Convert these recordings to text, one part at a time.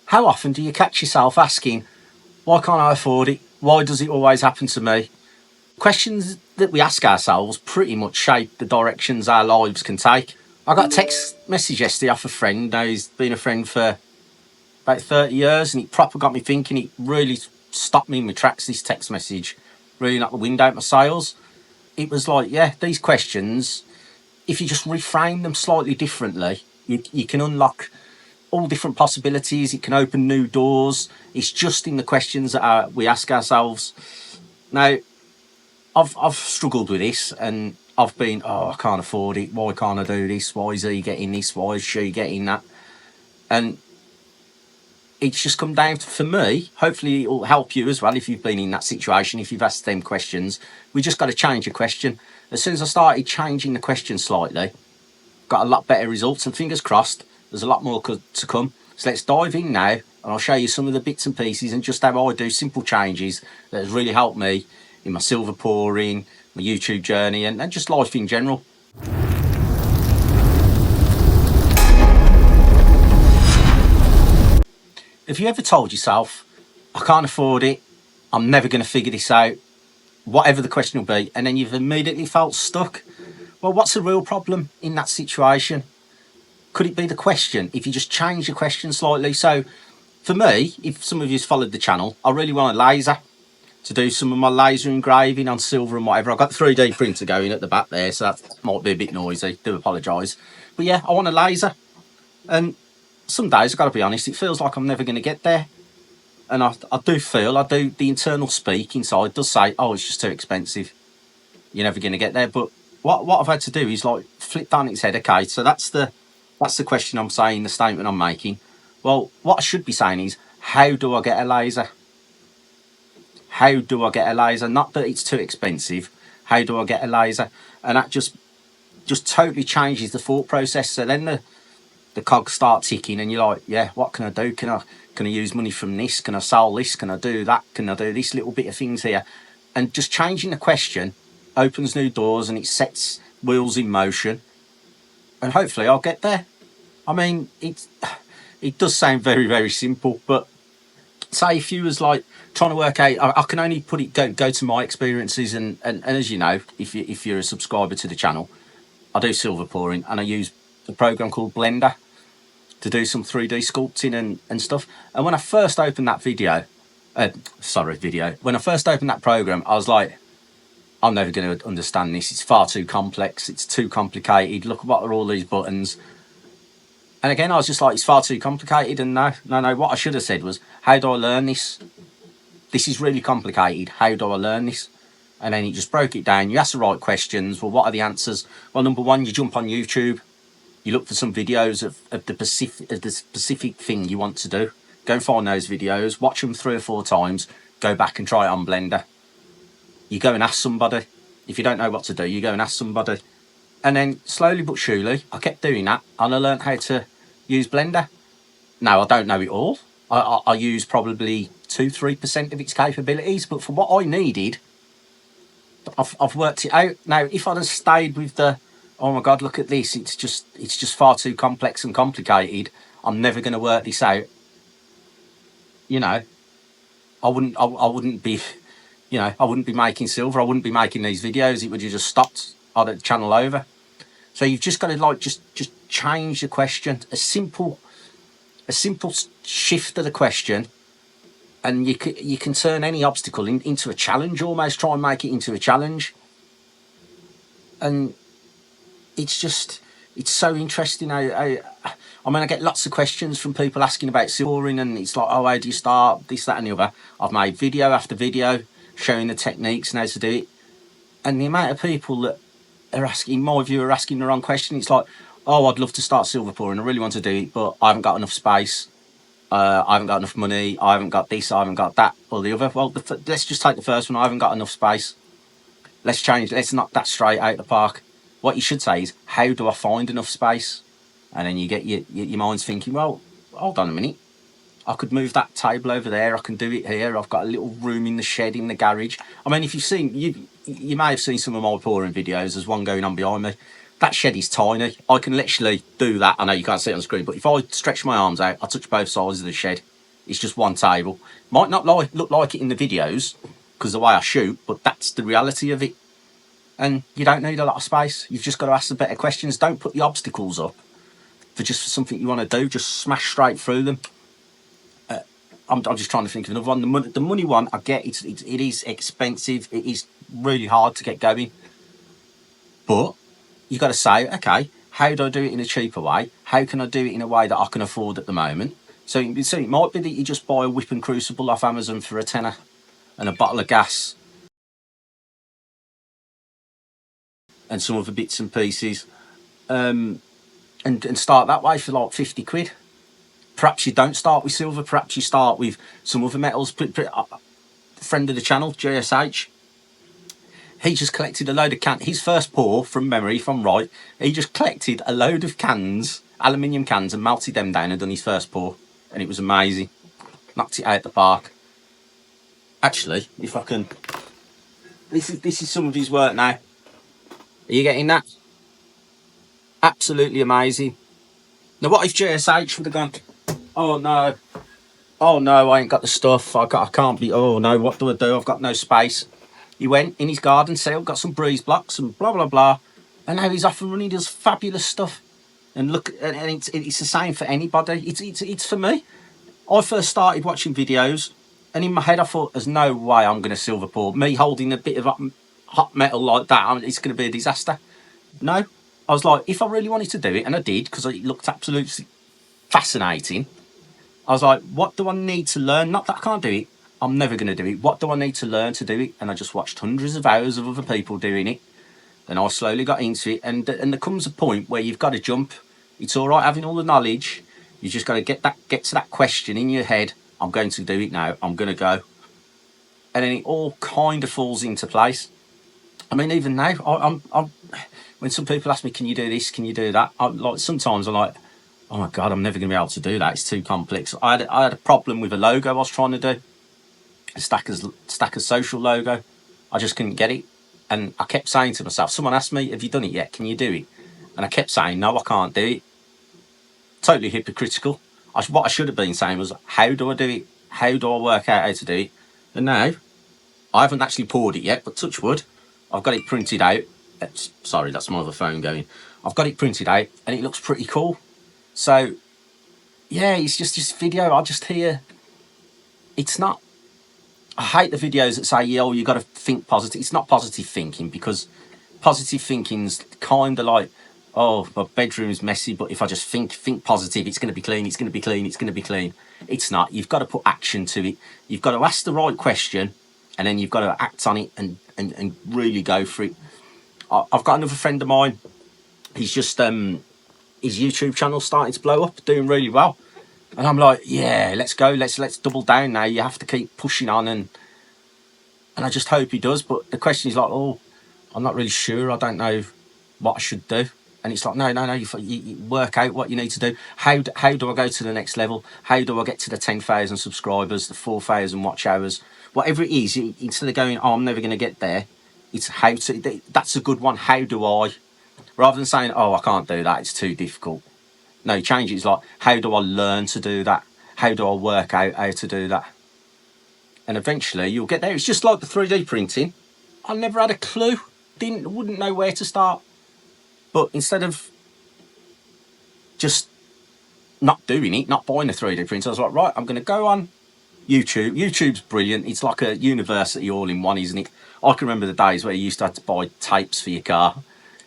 How often do you catch yourself asking, why can't I afford it? Why does it always happen to me? Questions that we ask ourselves pretty much shape the directions our lives can take. I got a text message yesterday off a friend. Now, he's been a friend for about 30 years, and it proper got me thinking. It really stopped me in my tracks, this text message. Really knocked the wind out my sails. It was like, yeah, these questions, if you just reframe them slightly differently, you can unlock all different possibilities. It can open new doors. It's just in the questions that we ask ourselves. Now, I've struggled with this, and I've been, I can't afford it. Why can't I do this? Why is he getting this? Why is she getting that? And it's just come down to, for me, hopefully it'll help you as well if you've been in that situation, if you've asked them questions. We just got to change the question. As soon as I started changing the question slightly, got a lot better results, and fingers crossed, there's a lot more to come. So let's dive in now, and I'll show you some of the bits and pieces and just how I do simple changes that has really helped me in my silver pouring, my YouTube journey, and just life in general. Have you ever told yourself, I can't afford it, I'm never going to figure this out, whatever the question will be, and then you've immediately felt stuck? Well, what's the real problem in that situation? Could it be the question? If you just change the question slightly. So for me, if some of you's followed the channel, I really want a laser to do some of my laser engraving on silver and whatever. I've got the 3D printer going at the back there, so that might be a bit noisy, do apologise. But yeah, I want a laser. And some days, I've got to be honest, it feels like I'm never going to get there. And I do feel, the internal speak inside does say, oh, it's just too expensive. You're never going to get there. But what I've had to do is like flip down its head. Okay, so that's the question I'm saying, the statement I'm making. Well, what I should be saying is, how do I get a laser? How do I get a laser? Not that it's too expensive. How do I get a laser? And that just totally changes the thought process. So then the cogs start ticking, and you're like, yeah, what can I do? Can I use money from this? Can I sell this? Can I do that? Can I do this little bit of things here? And just changing the question opens new doors, and it sets wheels in motion, and hopefully I'll get there. I mean, it does sound very, very simple, but say if you was like trying to work out, I can only go to my experiences, and as you know, if you're a subscriber to the channel, I do silver pouring, and I use a program called Blender to do some 3D sculpting and stuff. And when I first opened that when I first opened that program, I was like, I'm never going to understand this. It's far too complex. It's too complicated. Look, what are all these buttons? And again, I was just like, it's far too complicated. And no, what I should have said was, how do I learn this? This is really complicated. How do I learn this? And then it just broke it down. You ask the right questions. Well, what are the answers? Well, number one, you jump on YouTube. You look for some videos of the specific thing you want to do. Go and find those videos. Watch them 3 or 4 times. Go back and try it on Blender. You go and ask somebody. If you don't know what to do, you go and ask somebody. And then slowly but surely, I kept doing that, and I learned how to use Blender. Now, I don't know it all. I use probably 2-3% of its capabilities, but for what I needed, I've worked it out. Now, if I'd have stayed with the, oh my God, look at this, it's just far too complex and complicated, I'm never going to work this out, you know, I wouldn't be, I wouldn't be making silver. I wouldn't be making these videos. It would have just stopped. I'd have the channel over. So you've just got to like just change the question. A simple shift of the question, and you can turn any obstacle into a challenge. Almost try and make it into a challenge. And it's so interesting. I mean, I get lots of questions from people asking about silver pouring, and it's like, oh, how do you start? This, that, and the other. I've made video after video showing the techniques and how to do it. And the amount of people that are asking, in my view, are asking the wrong question. It's like, oh, I'd love to start silver pouring. I really want to do it, but I haven't got enough space. I haven't got enough money. I haven't got this. I haven't got that or the other. Well, let's just take the first one. I haven't got enough space. Let's change. Let's knock that straight out of the park. What you should say is, how do I find enough space? And then you get your mind's thinking, well, hold on a minute. I could move that table over there. I can do it here. I've got a little room in the shed in the garage. I mean, if you've seen, you may have seen some of my pouring videos. There's one going on behind me. That shed is tiny. I can literally do that. I know you can't see it on the screen, but if I stretch my arms out, I touch both sides of the shed. It's just one table. Might not look like it in the videos because the way I shoot, but that's the reality of it. And you don't need a lot of space. You've just got to ask the better questions. Don't put the obstacles up for something you want to do. Just smash straight through them. I'm just trying to think of another one. The money one, I get it is expensive. It is really hard to get going. But you've got to say, okay, how do I do it in a cheaper way? How can I do it in a way that I can afford at the moment? So it might be that you just buy a whip and crucible off Amazon for £10 and a bottle of gas and some other bits and pieces, and start that way for like 50 quid. Perhaps you don't start with silver. Perhaps you start with some other metals. Friend of the channel, JSH, he just collected a load of cans. His first pour, from memory, if I'm right, he just collected a load of cans, aluminium cans, and melted them down and done his first pour. And it was amazing. Knocked it out the park. Actually, if I can... This is some of his work now. Are you getting that? Absolutely amazing. Now, what if JSH would have gone, oh no, I ain't got the stuff, I can't be, oh no, what do I do? I've got no space. He went in his garden sale, got some breeze blocks and blah, blah, blah. And now he's off and running, does fabulous stuff. And look, and it's the same for anybody. It's for me. I first started watching videos, and in my head I thought, there's no way I'm going to silver pour. Me holding a bit of hot metal like that, it's going to be a disaster. No. I was like, if I really wanted to do it, and I did, because it looked absolutely fascinating, I was like, what do I need to learn? Not that I can't do it. I'm never going to do it. What do I need to learn to do it? And I just watched hundreds of hours of other people doing it. Then I slowly got into it. And there comes a point where you've got to jump. It's all right having all the knowledge. You just got to get to that question in your head. I'm going to do it now. I'm going to go. And then it all kind of falls into place. I mean, even now, I'm when some people ask me, can you do this? Can you do that? Sometimes I'm like, oh my God, I'm never going to be able to do that. It's too complex. I had a problem with a logo I was trying to do. A Stackers Social logo. I just couldn't get it. And I kept saying to myself, someone asked me, have you done it yet? Can you do it? And I kept saying, no, I can't do it. Totally hypocritical. What I should have been saying was, how do I do it? How do I work out how to do it? And now, I haven't actually poured it yet, but touch wood, I've got it printed out. Sorry, that's my other phone going. I've got it printed out, and it looks pretty cool. So, yeah, it's just this video. I just hear, it's not, I hate the videos that say, yo, you got to think positive. It's not positive thinking, because positive thinking's kind of like, oh, my bedroom's messy, but if I just think positive, it's going to be clean, it's going to be clean, it's going to be clean. It's not. You've got to put action to it. You've got to ask the right question, and then you've got to act on it and really go for it. I've got another friend of mine. He's just, his YouTube channel starting to blow up, doing really well. And I'm like, yeah, let's go. Let's double down now. You have to keep pushing on, and I just hope he does. But the question is like, oh, I'm not really sure. I don't know what I should do. And it's like, no. You work out what you need to do. How do I go to the next level? How do I get to the 10,000 subscribers, the 4,000 watch hours? Whatever it is, instead of going, oh, I'm never going to get there, it's how to. That's a good one. How do I? Rather than saying, oh, I can't do that, it's too difficult. No, change it. It's like, how do I learn to do that? How do I work out how to do that? And eventually you'll get there. It's just like the 3D printing. I never had a clue. Wouldn't know where to start. But instead of just not doing it, not buying a 3D printer, I was like, right, I'm going to go on YouTube. YouTube's brilliant. It's like a university all in one, isn't it? I can remember the days where you used to have to buy tapes for your car.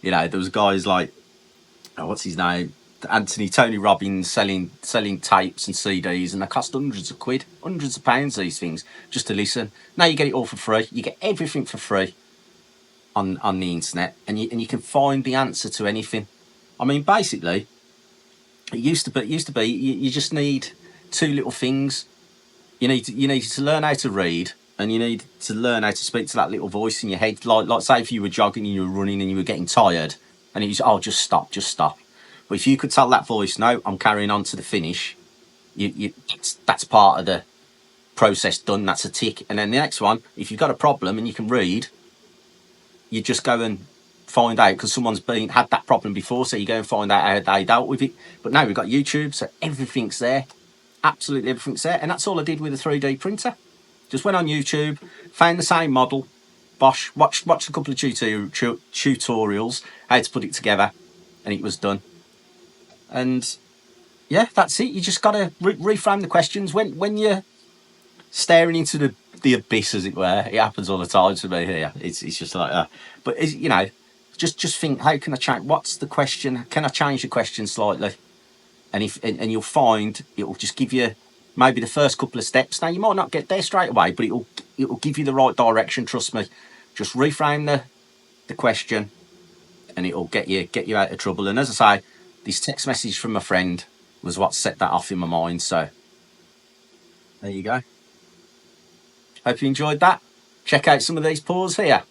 You know, there was guys like, oh, what's his name? Tony Robbins selling tapes and CDs, and they cost hundreds of quid, hundreds of pounds, these things, just to listen. Now you get it all for free. You get everything for free on the internet, and you can find the answer to anything. I mean, basically, it used to be you just need two little things. You need to learn how to read, and you need to learn how to speak to that little voice in your head. Like say if you were jogging and you were running and you were getting tired, and it was, oh, just stop. But if you could tell that voice, no, I'm carrying on to the finish, that's part of the process done. That's a tick. And then the next one, if you've got a problem and you can read, you just go and find out, because someone's had that problem before, so you go and find out how they dealt with it. But now we've got YouTube, so everything's there. absolutely everything's there. And that's all I did with a 3D printer. Just went on YouTube, found the same model, bosh, watched a couple of tutorials, how to put it together, and it was done. And yeah, that's it. You just got to reframe the questions. When you're staring into the abyss, as it were, it happens all the time to me here. It's just like that. But you know, just think, how can I change? What's the question? Can I change the question slightly? And you'll find it will just give you maybe the first couple of steps. Now you might not get there straight away, but it'll give you the right direction. Trust me. Just reframe the question, and it'll get you out of trouble. And as I say, this text message from a friend was what set that off in my mind. So there you go. Hope you enjoyed that. Check out some of these pours here.